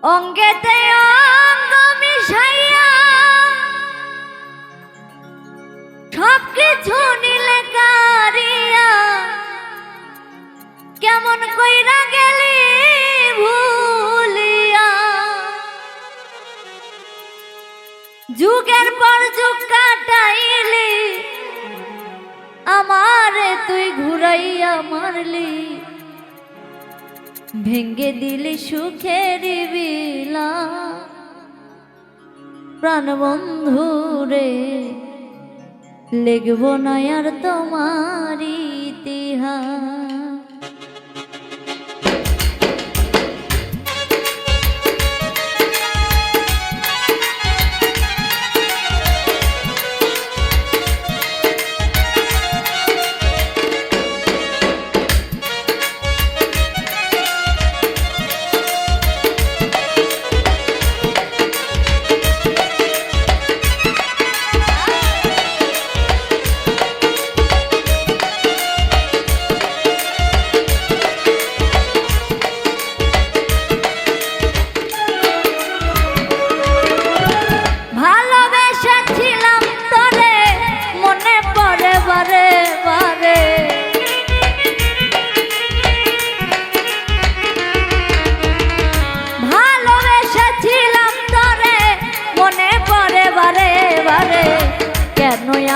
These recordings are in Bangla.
অঙ্গেতে অঙ্গ মিশাইয়া সব কিছু নিলে কারিয়া কেমন কইরা গেলি ভুলিয়া যুগের পর যুগ কাটাইলি আমারে তুই ঘুরাইয়া মারলি ভেঙ্গে দিলি সুখের বিলা প্রাণবন্ধু রে লিখব না আর তোমার ইতিহাস।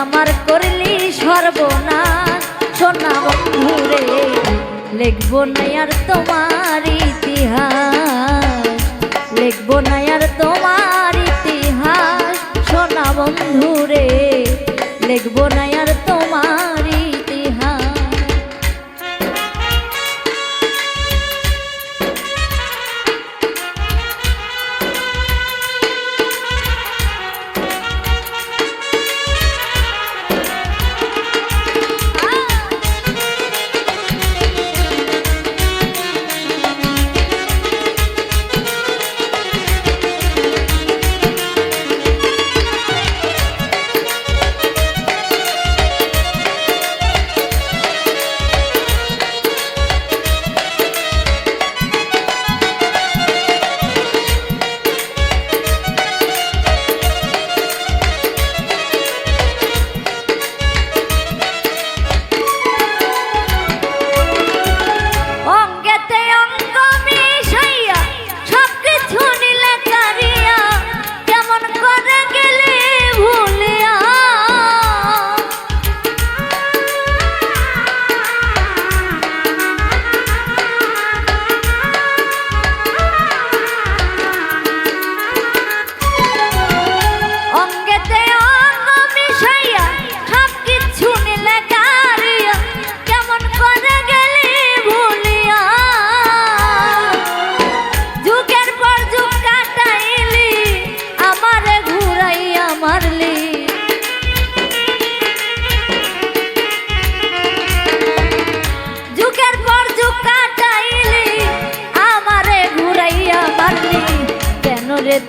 আমার করলি সর্বনাশ সোনা বন্ধুরে লিখব না আর তোমার ইতিহাস লিখব না আর তোমার ইতিহাস সোনা বন্ধুরে লিখব না আর তোমার ইতিহাস।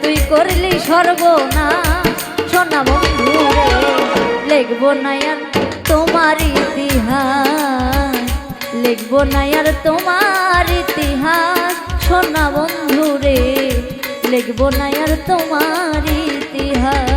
তুই করলি সর্বনাশ সোনা বন্ধুরে লিখব না আর তোমার ইতিহাস লিখব না আর তোমার ইতিহাস সোনা বন্ধুরে লিখব না আর তোমার ইতিহাস।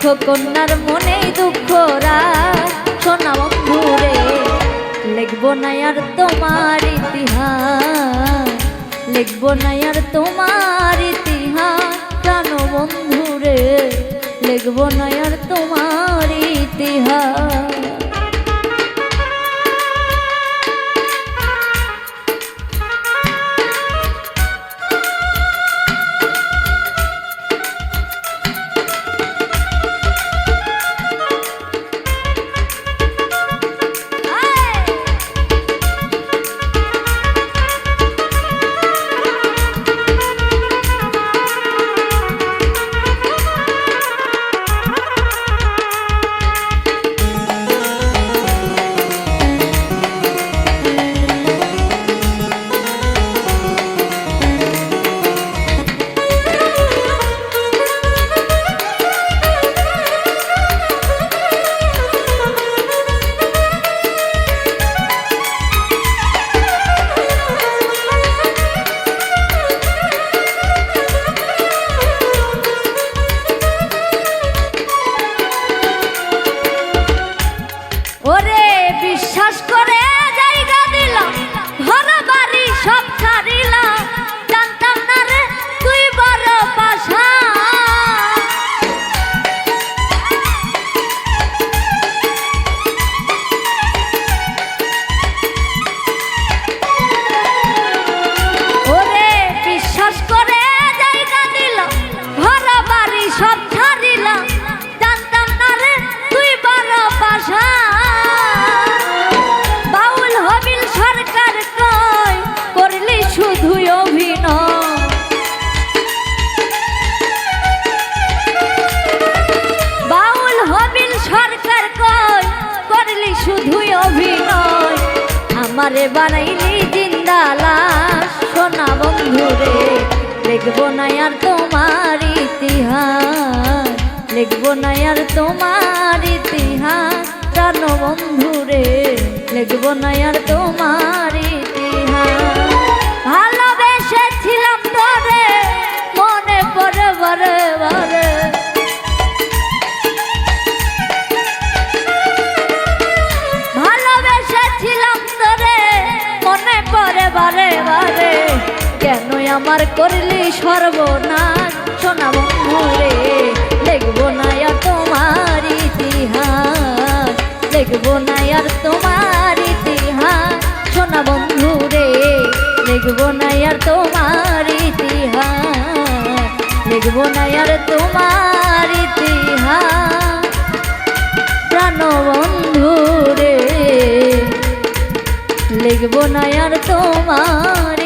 কন্যার মনে দুঃখ রাখ সোনা বন্ধু রে লিখবো না আর তোমার ইতিহাস লিখবো না আর তোমার ইতিহাস প্রাণ বন্ধু রে লিখবো না আর তোমার ইতিহাস ওরে বিশ্বাস করে জায়গা দিলাম ঘর বাড়ি সব ছাড়িলাম জানতাম না রে তুই বড় পাশা ওরে বিশ্বাস করে জায়গা দিলাম ঘর বাড়ি সব ছাড়িলাম জানতাম না রে তুই বড় পাশা শুধুই অভিনয় আমারে বানাইলি জিন্দা লাশ সোনা বন্ধু রে লিখবো না আর তোমার ইতিহাস লিখবো না আর তোমার ইতিহাস প্রাণ বন্ধু রে লিখবো না আর তোমার ইতিহাস ভালোবেসেছিলাম তোরে মনে পড়ে বারে বারে বারে বারে কেন আমার করলি সর্বনাশ সোনা বন্ধু রে লিখবো না আর তোমার ইতিহাস লিখবো না আর তোমার ইতিহাস সোনা বন্ধু রে লিখবো না আর তোমার ইতিহাস লিখবো না আর তোমার ইতিহাস প্রাণ বন্ধু রে লিখবো না আর তোমার